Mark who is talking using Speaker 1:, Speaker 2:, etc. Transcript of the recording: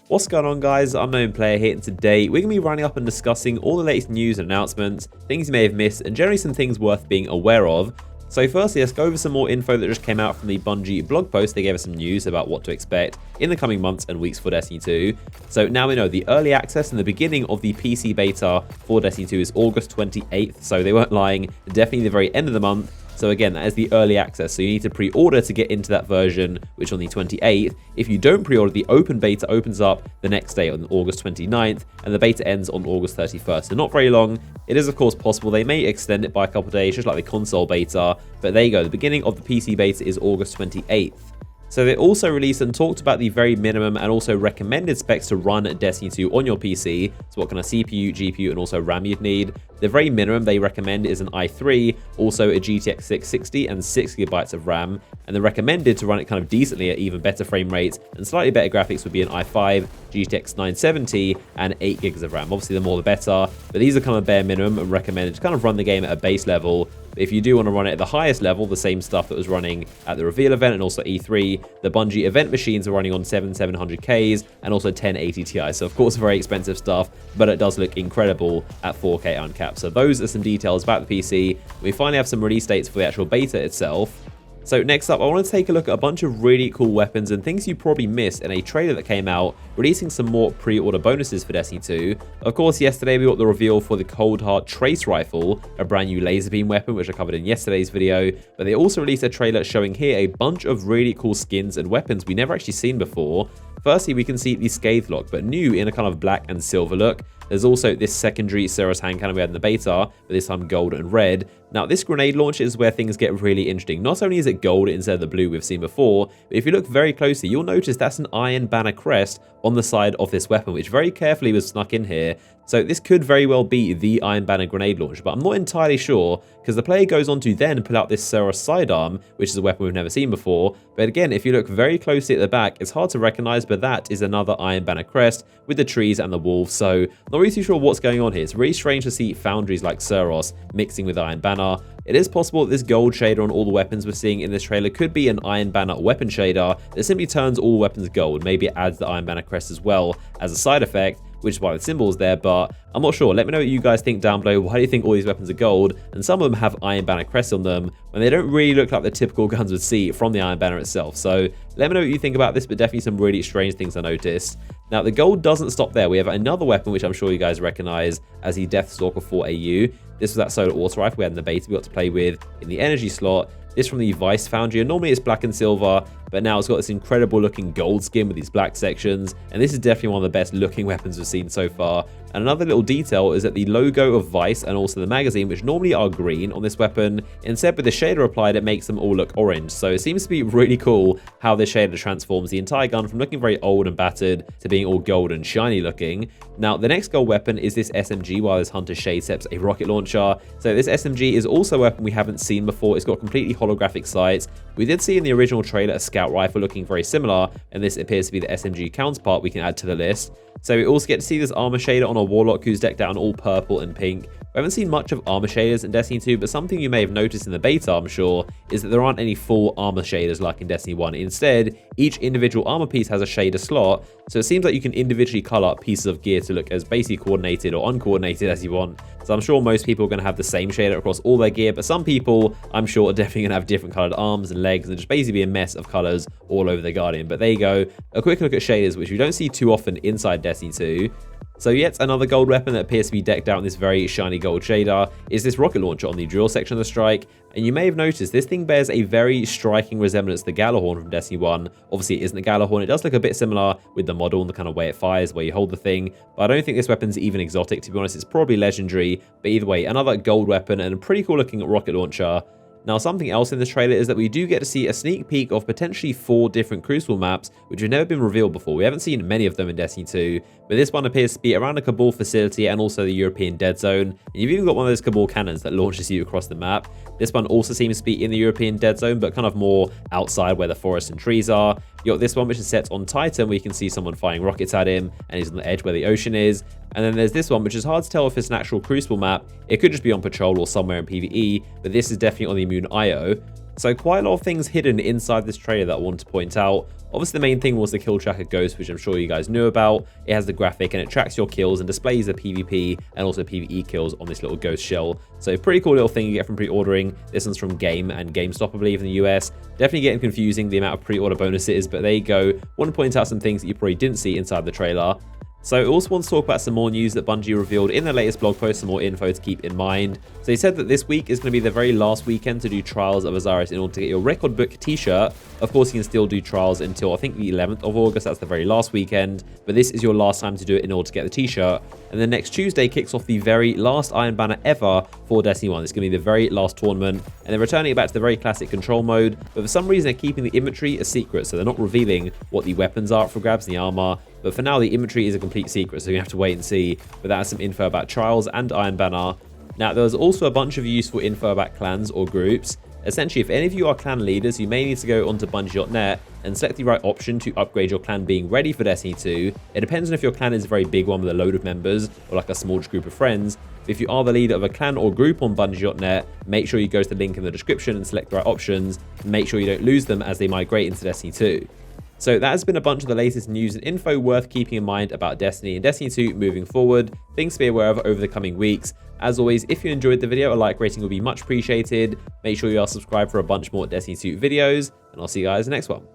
Speaker 1: What's going on, guys? Unknown Player here, and today we're going to be running up and discussing all the latest news and announcements, things you may have missed, and generally some things worth being aware of. So firstly, let's go over some more info that just came out from the Bungie blog post. They gave us some news about what to expect in the coming months and weeks for Destiny 2. So now we know the early access and the beginning of the PC beta for Destiny 2 is August 28th, so they weren't lying, definitely the very end of the month. So again, that is the early access, so you need to pre-order to get into that version, which on the 28th. If you don't pre-order, the open beta opens up the next day on August 29th, and the beta ends on August 31st. So not very long. It is of course possible they may extend it by a couple of days, just like the console beta, but there you go. The beginning of the PC beta is August 28th. So they also released and talked about the very minimum and also recommended specs to run Destiny 2 on your PC. So what kind of CPU, GPU, and also RAM you'd need. The very minimum they recommend is an i3, also a GTX 660 and 6GB of RAM. And the recommended to run it kind of decently at even better frame rates and slightly better graphics would be an i5, GTX 970, and 8GB of RAM. Obviously, the more the better, but these are kind of bare minimum and recommended to kind of run the game at a base level. If you do want to run it at the highest level, the same stuff that was running at the reveal event and also E3, the Bungie event machines are running on 700Ks and also 1080 Ti. So of course, very expensive stuff, but it does look incredible at 4K uncapped. So those are some details about the PC. We finally have some release dates for the actual beta itself. So next up, I want to take a look at a bunch of really cool weapons and things you probably missed in a trailer that came out, releasing some more pre-order bonuses for Destiny 2. Of course, yesterday we got the reveal for the Cold Heart Trace Rifle, a brand new laser beam weapon, which I covered in yesterday's video. But they also released a trailer showing here a bunch of really cool skins and weapons we never actually seen before. Firstly, we can see the Scathe Lock, but new in a kind of black and silver look. There's also this secondary Ceros hand cannon we had in the beta, but this time gold and red. Now, this grenade launcher is where things get really interesting. Not only is it gold instead of the blue we've seen before, but if you look very closely, you'll notice that's an Iron Banner crest on the side of this weapon, which very carefully was snuck in here. So this could very well be the Iron Banner grenade launcher, but I'm not entirely sure because the player goes on to then pull out this Ceros sidearm, which is a weapon we've never seen before. But again, if you look very closely at the back, it's hard to recognize, but that is another Iron Banner crest with the trees and the wolves. So not really too sure what's going on here. It's really strange to see foundries like Ceros mixing with Iron Banner. It is possible that this gold shader on all the weapons we're seeing in this trailer could be an Iron Banner weapon shader that simply turns all weapons gold. Maybe it adds the Iron Banner crest as well as a side effect, which is why the symbol is there, but I'm not sure. Let me know what you guys think down below. Why do you think all these weapons are gold? And some of them have Iron Banner crests on them when they don't really look like the typical guns would see from the Iron Banner itself. So let me know what you think about this, but definitely some really strange things I noticed. Now, the gold doesn't stop there. We have another weapon, which I'm sure you guys recognize as the Deathstalker 4AU. This was that solar auto rifle we had in the beta we got to play with in the energy slot. This from the Vice Foundry, and normally it's black and silver, but now it's got this incredible looking gold skin with these black sections, and this is definitely one of the best looking weapons we've seen so far. And another little detail is that the logo of Vice and also the magazine, which normally are green on this weapon, instead with the shader applied, it makes them all look orange. So it seems to be really cool how this shader transforms the entire gun from looking very old and battered to being all gold and shiny looking. Now, the next gold weapon is this SMG, while this Hunter Shade Steps a rocket launcher. So this SMG is also a weapon we haven't seen before. It's got completely holographic sights. We did see in the original trailer a scout rifle looking very similar, and this appears to be the SMG counterpart we can add to the list. So we also get to see this armor shader on a Warlock who's decked out in all purple and pink. We haven't seen much of armor shaders in Destiny 2, but something you may have noticed in the beta, I'm sure, is that there aren't any full armor shaders like in Destiny 1. Instead, each individual armor piece has a shader slot, so it seems like you can individually color pieces of gear to look as basically coordinated or uncoordinated as you want. So I'm sure most people are going to have the same shader across all their gear, but some people, I'm sure, are definitely going to have different colored arms and legs and just basically be a mess of colors all over the Guardian. But there you go, a quick look at shaders, which we don't see too often inside Destiny 2. So yet another gold weapon that appears to be decked out in this very shiny gold shader is this rocket launcher on the drill section of the strike. And you may have noticed this thing bears a very striking resemblance to the Gjallarhorn from Destiny 1. Obviously, it isn't the Gjallarhorn. It does look a bit similar with the model and the kind of way it fires, where you hold the thing. But I don't think this weapon's even exotic, to be honest. It's probably legendary. But either way, another gold weapon and a pretty cool looking rocket launcher. Now, something else in this trailer is that we do get to see a sneak peek of potentially 4 different Crucible maps, which have never been revealed before. We haven't seen many of them in Destiny 2, but this one appears to be around a Cabal facility and also the European Dead Zone. And you've even got one of those Cabal cannons that launches you across the map. This one also seems to be in the European Dead Zone, but kind of more outside where the forest and trees are. You got this one, which is set on Titan, where you can see someone firing rockets at him, and he's on the edge where the ocean is. And then there's this one, which is hard to tell if it's an actual Crucible map. It could just be on patrol or somewhere in PvE, but this is definitely on the Moon Io. So quite a lot of things hidden inside this trailer that I want to point out. Obviously, the main thing was the kill tracker ghost, which I'm sure you guys knew about. It has the graphic and it tracks your kills and displays the PvP and also PvE kills on this little ghost shell. So pretty cool little thing you get from pre-ordering. This one's from Game and GameStop, I believe, in the US. Definitely getting confusing the amount of pre-order bonuses, but there you go. Want to point out some things that you probably didn't see inside the trailer. So I also want to talk about some more news that Bungie revealed in their latest blog post, some more info to keep in mind. So they said that this week is going to be the very last weekend to do Trials of Osiris in order to get your record book t-shirt. Of course, you can still do trials until I think the 11th of August, that's the very last weekend, but this is your last time to do it in order to get the t-shirt. And then next Tuesday kicks off the very last Iron Banner ever for Destiny 1. It's going to be the very last tournament, and they're returning it back to the very classic control mode, but for some reason they're keeping the inventory a secret, so they're not revealing what the weapons are for grabs and the armor. But for now, the inventory is a complete secret, so you have to wait and see. But that has some info about Trials and Iron Banner. Now, there's also a bunch of useful info about clans or groups. Essentially, if any of you are clan leaders, you may need to go onto Bungie.net and select the right option to upgrade your clan being ready for Destiny 2. It depends on if your clan is a very big one with a load of members or like a small group of friends. But if you are the leader of a clan or group on Bungie.net, make sure you go to the link in the description and select the right options. And make sure you don't lose them as they migrate into Destiny 2. So that has been a bunch of the latest news and info worth keeping in mind about Destiny and Destiny 2 moving forward, things to be aware of over the coming weeks. As always, if you enjoyed the video, a like rating would be much appreciated. Make sure you are subscribed for a bunch more Destiny 2 videos, and I'll see you guys in the next one.